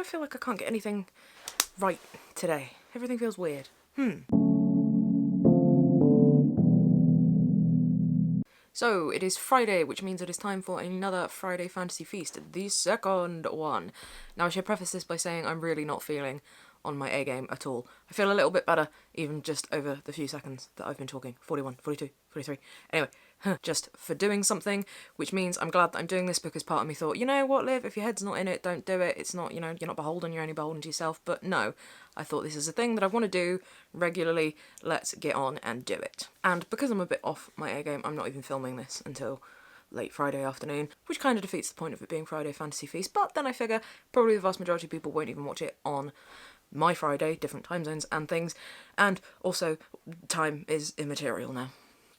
I feel like I can't get anything right today? Everything feels weird. So, it is Friday, which means it is time for another Friday Fantasy Feast, the second one. Now, I should preface this by saying I'm really not feeling on my A game at all. I feel a little bit better, even just over the few seconds that I've been talking. 41, 42, 43. Anyway, just for doing something, which means I'm glad that I'm doing this because part of me thought, you know what, Liv, if your head's not in it, don't do it. It's not, you're not beholden, you're only beholden to yourself. But no, I thought this is a thing that I want to do regularly. Let's get on and do it. And because I'm a bit off my A game, I'm not even filming this until late Friday afternoon, which kind of defeats the point of it being Friday Fantasy Feast. But then I figure probably the vast majority of people won't even watch it on my Friday, different time zones and things, and also time is immaterial now.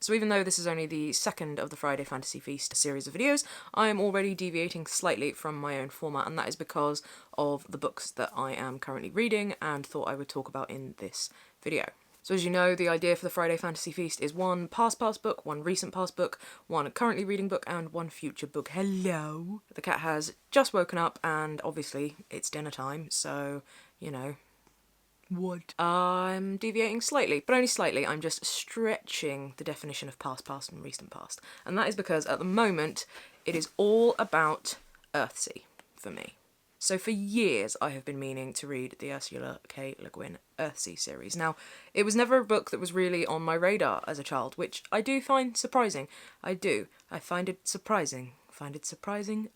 So even though this is only the second of the Friday Fantasy Feast series of videos, I am already deviating slightly from my own format, and that is because of the books that I am currently reading and thought I would talk about in this video. So as you know, the idea for the Friday Fantasy Feast is one past book, one recent past book, one currently reading book, and one future book. Hello! The cat has just woken up, and obviously it's dinner time, so, you know, what? I'm deviating slightly, but only slightly. I'm just stretching the definition of past and recent past. And that is because at the moment, it is all about Earthsea for me. So for years, I have been meaning to read the Ursula K. Le Guin Earthsea series. Now, it was never a book that was really on my radar as a child, which I do find surprising. I do. I find it surprising.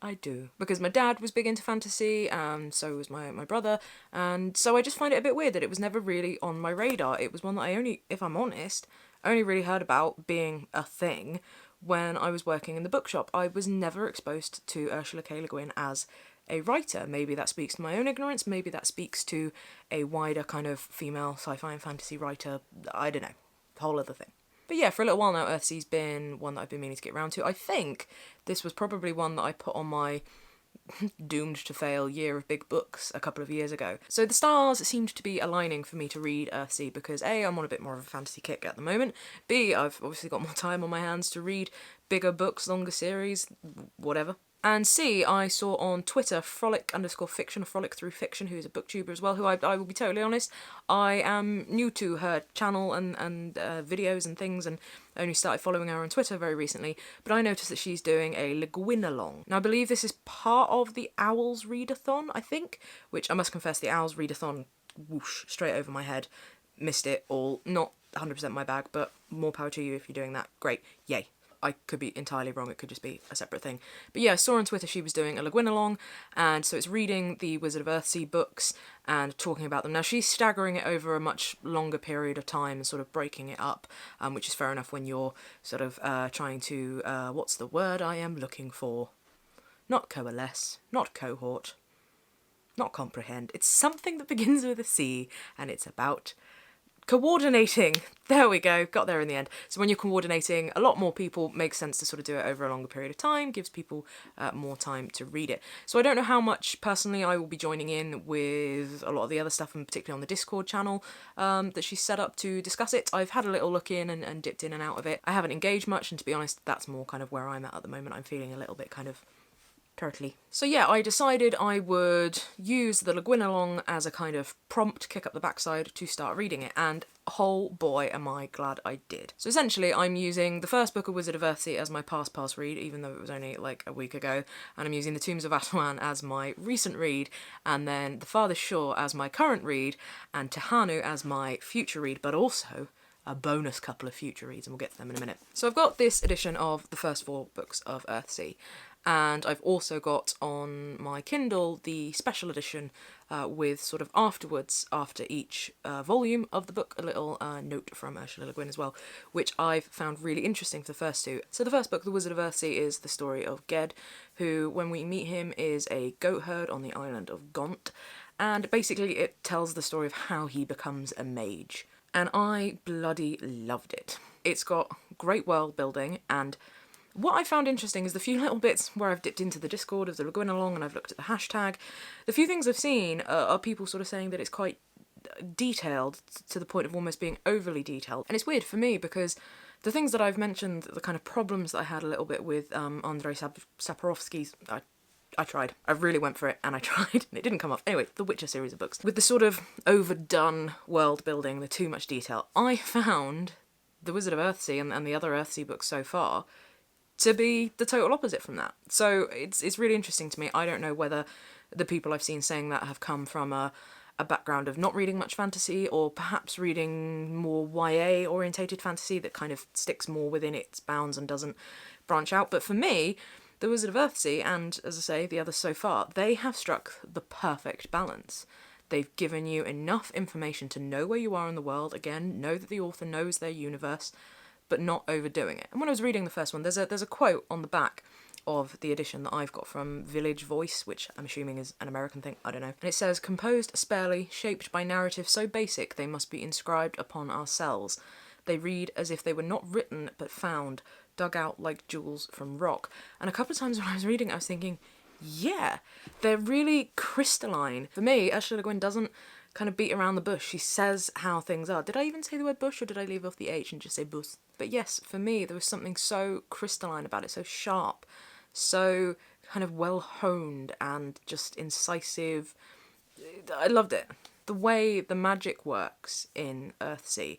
I do. Because my dad was big into fantasy, and so was my brother, and so I just find it a bit weird that it was never really on my radar. It was one that I only, if I'm honest, only really heard about being a thing when I was working in the bookshop. I was never exposed to Ursula K. Le Guin as a writer. Maybe that speaks to my own ignorance, maybe that speaks to a wider kind of female sci-fi and fantasy writer, I don't know, whole other thing. But yeah, for a little while now, Earthsea's been one that I've been meaning to get around to. I think this was probably one that I put on my doomed to fail year of big books a couple of years ago. So the stars seemed to be aligning for me to read Earthsea because A, I'm on a bit more of a fantasy kick at the moment, B, I've obviously got more time on my hands to read bigger books, longer series, whatever. And C, I saw on Twitter, frolic_fiction, frolic through fiction, who's a booktuber as well, who I will be totally honest, I am new to her channel and videos and things, and only started following her on Twitter very recently, but I noticed that she's doing a Le Guin along. Now I believe this is part of the Owls Readathon, I think, which I must confess the Owls Readathon, whoosh, straight over my head, missed it all, not 100% my bag, but more power to you if you're doing that, great, yay. I could be entirely wrong, it could just be a separate thing. But yeah, I saw on Twitter she was doing a Le Guin along, and so it's reading the Wizard of Earthsea books and talking about them. Now she's staggering it over a much longer period of time and sort of breaking it up, which is fair enough when you're sort of trying to, what's the word I am looking for? Not coalesce, not cohort, not comprehend. It's something that begins with a C, and it's about coordinating. There we go, got there in the end. So when you're coordinating a lot more people, makes sense to sort of do it over a longer period of time, gives people more time to read it. So I don't know how much personally I will be joining in with a lot of the other stuff, and particularly on the Discord channel that she's set up to discuss it. I've had a little look in and dipped in and out of it. I haven't engaged much, and to be honest, that's more kind of where I'm at the moment. I'm feeling a little bit kind of turtly. So yeah, I decided I would use the Le Guin along as a kind of prompt, kick up the backside to start reading it, and oh boy am I glad I did. So essentially I'm using the first book of Wizard of Earthsea as my past read, even though it was only like a week ago, and I'm using the Tombs of Atuan as my recent read, and then the Farthest Shore as my current read, and Tehanu as my future read, but also a bonus couple of future reads, and we'll get to them in a minute. So I've got this edition of the first 4 books of Earthsea, and I've also got on my Kindle the special edition with sort of afterwards, after each volume of the book, a little note from Ursula Le Guin as well, which I've found really interesting for the first 2. So the first book, The Wizard of Earthsea, is the story of Ged, who, when we meet him, is a goat herd on the island of Gaunt, and basically it tells the story of how he becomes a mage. And I bloody loved it. It's got great world building, and what I found interesting is the few little bits where I've dipped into the Discord of the Le Guin along and I've looked at the hashtag. The few things I've seen are people sort of saying that it's quite detailed to the point of almost being overly detailed. And it's weird for me because the things that I've mentioned, the kind of problems that I had a little bit with Andrei Sapkowski's, I tried. I really went for it, and I tried, and it didn't come off. Anyway, the Witcher series of books. With the sort of overdone world building, the too much detail, I found The Wizard of Earthsea and the other Earthsea books so far to be the total opposite from that. So it's really interesting to me. I don't know whether the people I've seen saying that have come from a background of not reading much fantasy, or perhaps reading more YA orientated fantasy that kind of sticks more within its bounds and doesn't branch out. But for me, The Wizard of Earthsea, and as I say, the others so far, they have struck the perfect balance. They've given you enough information to know where you are in the world, again, know that the author knows their universe, but not overdoing it. And when I was reading the first one, there's a quote on the back of the edition that I've got from Village Voice, which I'm assuming is an American thing, I don't know. And it says, "Composed sparely, shaped by narrative so basic they must be inscribed upon our cells. They read as if they were not written but found, dug out like jewels from rock." And a couple of times when I was reading I was thinking, yeah, they're really crystalline. For me, Ursula Le Guin doesn't kind of beat around the bush. She says how things are. Did I even say the word bush, or did I leave off the H and just say bus? But yes, for me, there was something so crystalline about it, so sharp, so kind of well honed and just incisive. I loved it. The way the magic works in Earthsea,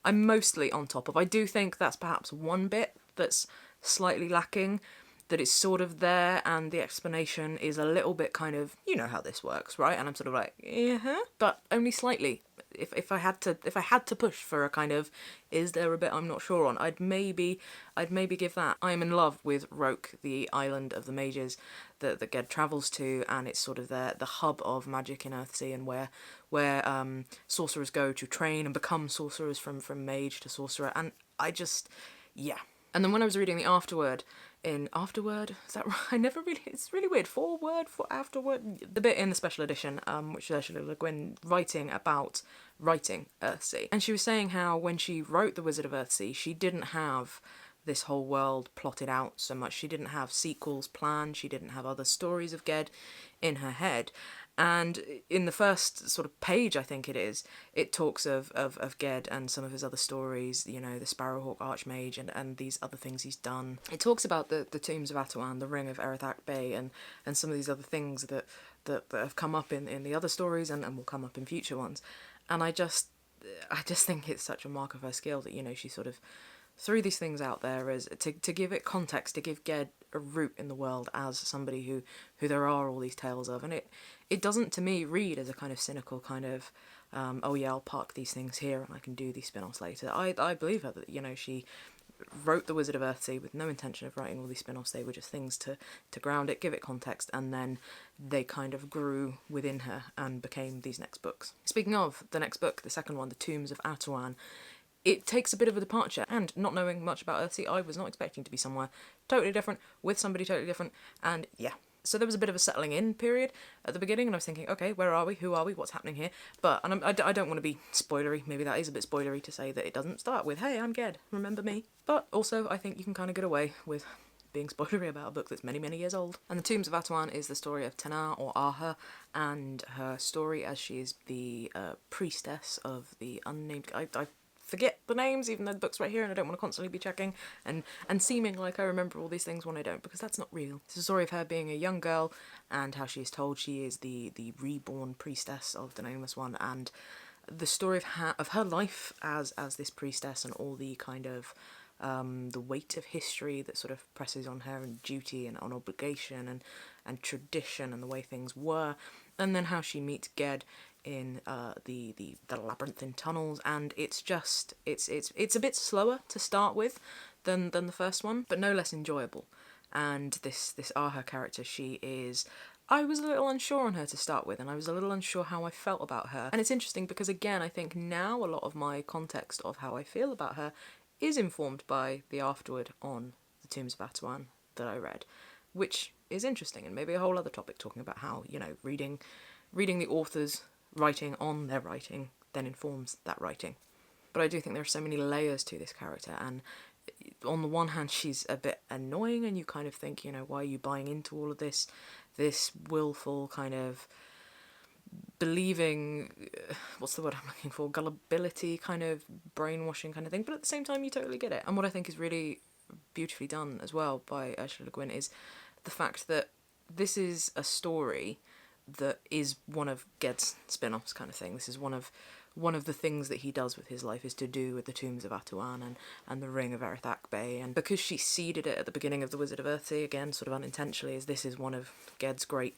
I'm mostly on top of. I do think that's perhaps one bit that's slightly lacking, that it's sort of there and the explanation is a little bit kind of, you know how this works, right? And I'm sort of like, yeah, but only slightly. If I had to push for a kind of, is there a bit I'm not sure on, I'd maybe give that. I am in love with Roke, the island of the mages that Ged travels to, and it's sort of the hub of magic in Earthsea, and where sorcerers go to train and become sorcerers from mage to sorcerer. And I just, yeah. And then when I was reading the afterword, is that right? I never really, it's really weird, for afterword, the bit in the special edition, which is Ursula Le Guin writing about writing Earthsea. And she was saying how when she wrote The Wizard of Earthsea, she didn't have this whole world plotted out so much. She didn't have sequels planned, she didn't have other stories of Ged in her head. And in the first sort of page, I think it is, it talks of Ged and some of his other stories, you know, the Sparrowhawk Archmage and these other things he's done. It talks about the tombs of Atuan, the Ring of Erithak Bay, and some of these other things that have come up in the other stories and will come up in future ones. And I just think it's such a mark of her skill that, you know, she sort of threw these things out there as to give it context, to give Ged a root in the world as somebody who there are all these tales of. And it doesn't, to me, read as a kind of cynical kind of, oh yeah, I'll park these things here and I can do these spin-offs later. I believe her that, you know, she wrote The Wizard of Earthsea with no intention of writing all these spin-offs. They were just things to ground it, give it context, and then they kind of grew within her and became these next books. Speaking of the next book, the second one, The Tombs of Atuan, it takes a bit of a departure, and not knowing much about Earthsea, I was not expecting to be somewhere totally different, with somebody totally different, and yeah. So there was a bit of a settling in period at the beginning, and I was thinking, okay, where are we? Who are we? What's happening here? But, and I don't want to be spoilery, maybe that is a bit spoilery to say that it doesn't start with, hey, I'm Ged, remember me? But also, I think you can kind of get away with being spoilery about a book that's many, many years old. And The Tombs of Atuan is the story of Tena, or Aha, and her story as she is the priestess of the unnamed... I forget the names, even though the book's right here, and I don't want to constantly be checking and seeming like I remember all these things when I don't, because that's not real. It's a story of her being a young girl and how she is told she is the reborn priestess of the Nameless One, and the story of her life as this priestess and all the kind of the weight of history that sort of presses on her, and duty and on obligation and tradition and the way things were, and then how she meets Ged in the labyrinthine tunnels. And it's just it's a bit slower to start with than the first one, but no less enjoyable. And this Aha character, I was a little unsure on her to start with, and I was a little unsure how I felt about her. And it's interesting because, again, I think now a lot of my context of how I feel about her is informed by the afterword on The Tombs of Atuan that I read, which is interesting, and maybe a whole other topic talking about how, you know, reading the author's writing on their writing then informs that writing. But I do think there are so many layers to this character, and on the one hand she's a bit annoying and you kind of think, you know, why are you buying into all of this willful kind of believing, what's the word I'm looking for, gullibility, kind of brainwashing kind of thing, but at the same time you totally get it. And what I think is really beautifully done as well by Ursula Le Guin is the fact that this is a story that is one of Ged's spin-offs kind of thing. This is one of the things that he does with his life is to do with the tombs of Atuan and the ring of Erithak Bay. And because she seeded it at the beginning of The Wizard of Earthsea, again, sort of unintentionally, as this is one of Ged's great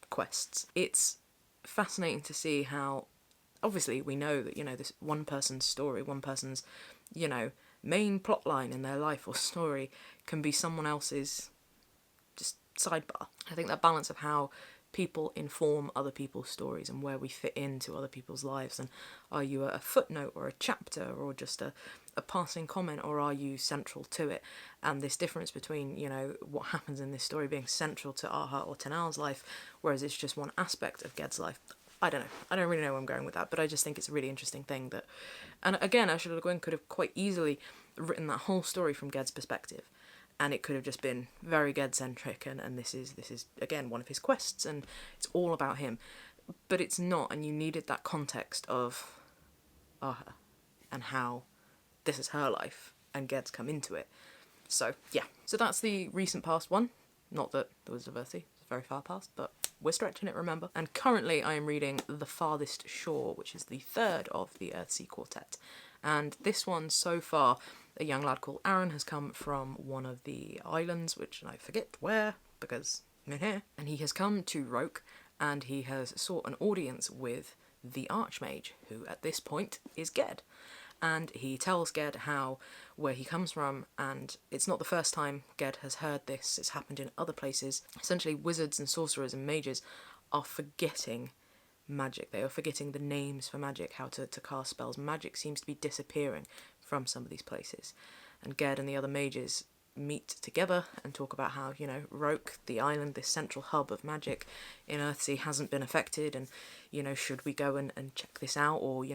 quests. It's fascinating to see how, obviously, we know that, this one person's story, one person's, main plotline in their life or story can be someone else's just sidebar. I think that balance of how people inform other people's stories and where we fit into other people's lives, and are you a footnote or a chapter or just a passing comment, or are you central to it? And this difference between, what happens in this story being central to Aha or Tanal's life, whereas it's just one aspect of Ged's life. I don't know. I don't really know where I'm going with that, but I just think it's a really interesting thing that... And again, Ursula Le Guin could have quite easily written that whole story from Ged's perspective, and it could have just been very Ged-centric, and this is again one of his quests, and it's all about him. But it's not, and you needed that context of Aha and how this is her life, and Ged's come into it. So, yeah. So that's the recent past one. Not that The Wizard of Earthsea is very far past, but we're stretching it, remember. And currently I am reading The Farthest Shore, which is the third of the Earthsea quartet. And this one, so far, a young lad called Aaron has come from one of the islands, which I forget where, because I'm in here. And he has come to Roke, and he has sought an audience with the Archmage, who at this point is Ged. And he tells Ged where he comes from, and it's not the first time Ged has heard this, it's happened in other places. Essentially, wizards and sorcerers and mages are forgetting magic. They are forgetting the names for magic, how to cast spells. Magic seems to be disappearing from some of these places. And Ged and the other mages meet together and talk about how, Roke, the island, this central hub of magic in Earthsea, hasn't been affected, and, should we go and check this out, or,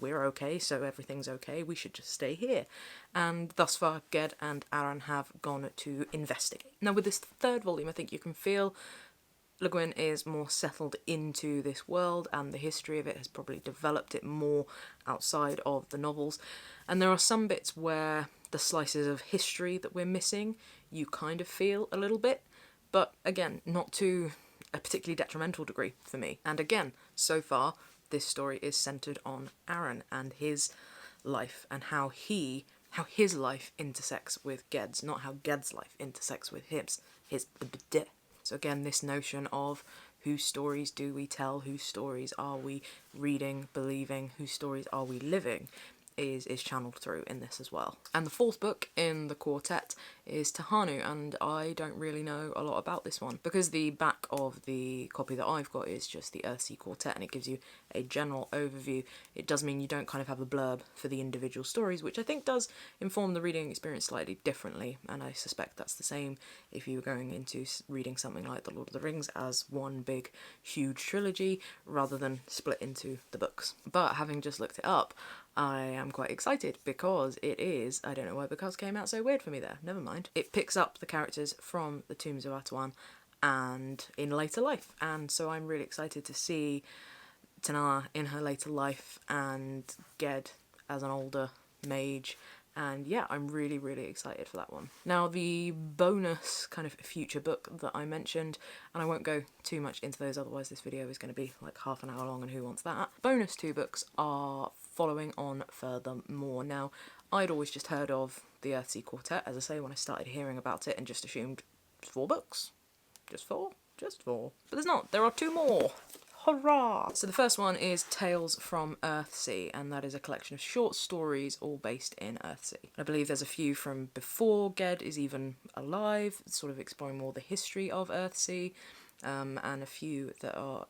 we're okay, so everything's okay, we should just stay here. And thus far, Ged and Aaron have gone to investigate. Now, with this third volume, I think you can feel Le Guin is more settled into this world, and the history of it has probably developed it more outside of the novels. And there are some bits where the slices of history that we're missing, you kind of feel a little bit, but again, not to a particularly detrimental degree for me. And again, so far, this story is centred on Aaron and his life, and how his life intersects with Ged's, not how Ged's life intersects with his. So again, this notion of whose stories do we tell, whose stories are we reading, believing, whose stories are we living, is channeled through in this as well. And the fourth book in the quartet is Tahanu, and I don't really know a lot about this one, because the back of the copy that I've got is just the Earthsea quartet, and it gives you a general overview. It does mean you don't kind of have a blurb for the individual stories, which I think does inform the reading experience slightly differently, and I suspect that's the same if you were going into reading something like The Lord of the Rings as one big, huge trilogy, rather than split into the books. But having just looked it up, I am quite excited, because it is, I don't know why the cast came out so weird for me there, never mind. It picks up the characters from the Tombs of Atuan and in later life, and so I'm really excited to see Tanala in her later life and Ged as an older mage. And yeah, I'm really, really excited for that one. Now, the bonus kind of future book that I mentioned, and I won't go too much into those, otherwise this video is going to be like half an hour long, and who wants that? Bonus 2 books are following on furthermore. Now, I'd always just heard of the Earthsea Quartet, as I say, when I started hearing about it, and just assumed 4 books. Just 4? Just 4. But there's not. There are 2 more. Hurrah! So the first one is Tales from Earthsea, and that is a collection of short stories all based in Earthsea. I believe there's a few from before Ged is even alive, sort of exploring more the history of Earthsea, and a few that are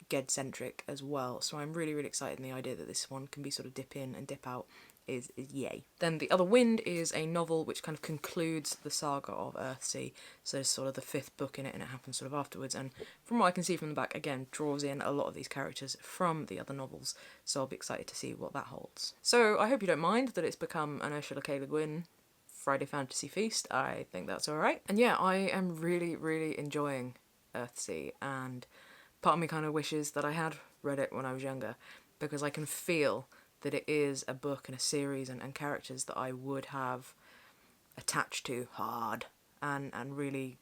Ged-centric as well. So I'm really, really excited, and the idea that this one can be sort of dip in and dip out is yay. Then The Other Wind is a novel which kind of concludes the saga of Earthsea, so it's sort of the 5th book in it, and it happens sort of afterwards, and from what I can see from the back, again, draws in a lot of these characters from the other novels, so I'll be excited to see what that holds. So I hope you don't mind that it's become an Ursula K. Le Guin Friday Fantasy Feast. I think that's alright. And yeah, I am really, really enjoying Earthsea, and part of me kind of wishes that I had read it when I was younger, because I can feel that it is a book and a series and characters that I would have attached to hard and really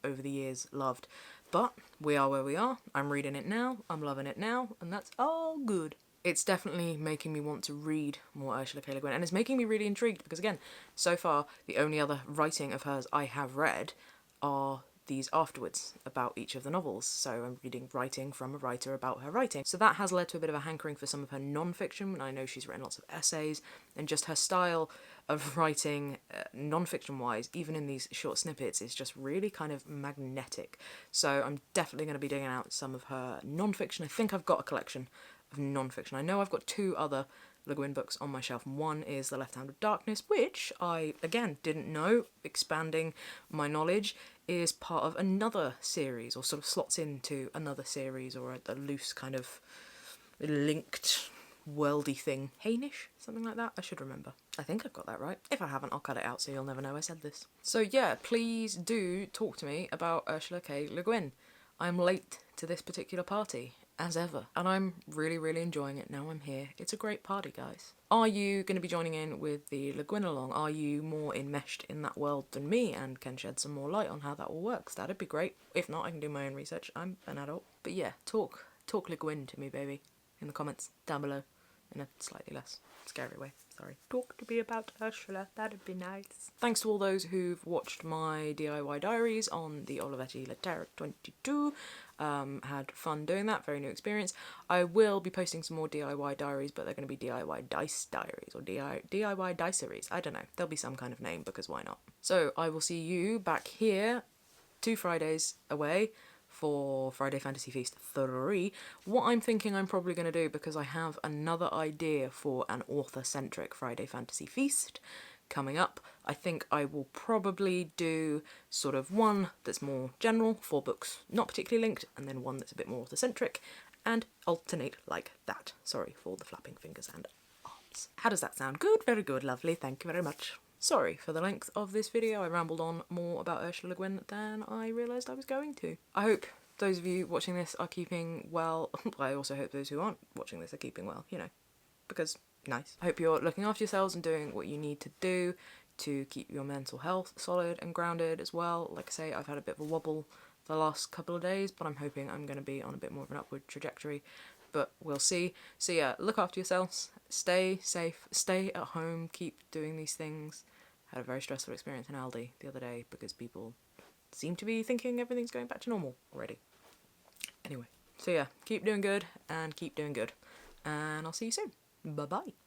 over the years loved. But we are where we are. I'm reading it now, I'm loving it now, and that's all good. It's definitely making me want to read more Ursula K. Le Guin, and it's making me really intrigued because, again, so far the only other writing of hers I have read are these afterwards about each of the novels. So I'm reading writing from a writer about her writing. So that has led to a bit of a hankering for some of her non-fiction, and I know she's written lots of essays, and just her style of writing, non-fiction-wise, even in these short snippets, is just really kind of magnetic. So I'm definitely going to be digging out some of her non-fiction. I think I've got a collection of non-fiction. I know I've got 2 other Le Guin books on my shelf. One is The Left Hand of Darkness, which I, again, didn't know, expanding my knowledge, is part of another series, or sort of slots into another series, or a loose kind of linked worldy thing. Hainish? Something like that? I should remember. I think I've got that right. If I haven't, I'll cut it out so you'll never know I said this. So yeah, please do talk to me about Ursula K. Le Guin. I'm late to this particular party, as ever, and I'm really, really enjoying it now I'm here. It's a great party, guys. Are you going to be joining in with the Le Guin along? Are you more enmeshed in that world than me and can shed some more light on how that all works? That'd be great. If not, I can do my own research. I'm an adult. But yeah, talk Le Guin to me, baby, in the comments down below, in a slightly less scary way. Sorry. Talk to me about Ursula, that'd be nice. Thanks to all those who've watched my DIY diaries on the Olivetti Lettera 22. Had fun doing that, very new experience. I will be posting some more DIY diaries, but they're going to be DIY dice diaries, or DIY diceries. I don't know. There'll be some kind of name, because why not? So I will see you back here 2 Fridays away for Friday Fantasy Feast 3. What I'm thinking I'm probably going to do, because I have another idea for an author-centric Friday Fantasy Feast coming up, I think I will probably do sort of one that's more general, 4 books not particularly linked, and then one that's a bit more author-centric, and alternate like that. Sorry for the flapping fingers and arms. How does that sound? Good, very good, lovely, thank you very much. Sorry for the length of this video. I rambled on more about Ursula Le Guin than I realised I was going to. I hope those of you watching this are keeping well. I also hope those who aren't watching this are keeping well, you know, because nice. I hope you're looking after yourselves and doing what you need to do to keep your mental health solid and grounded as well. Like I say, I've had a bit of a wobble the last couple of days, but I'm hoping I'm going to be on a bit more of an upward trajectory, but we'll see. So yeah, look after yourselves, stay safe, stay at home, keep doing these things. Had a very stressful experience in Aldi the other day because people seem to be thinking everything's going back to normal already. Anyway, so yeah, keep doing good and keep doing good, and I'll see you soon. Bye bye.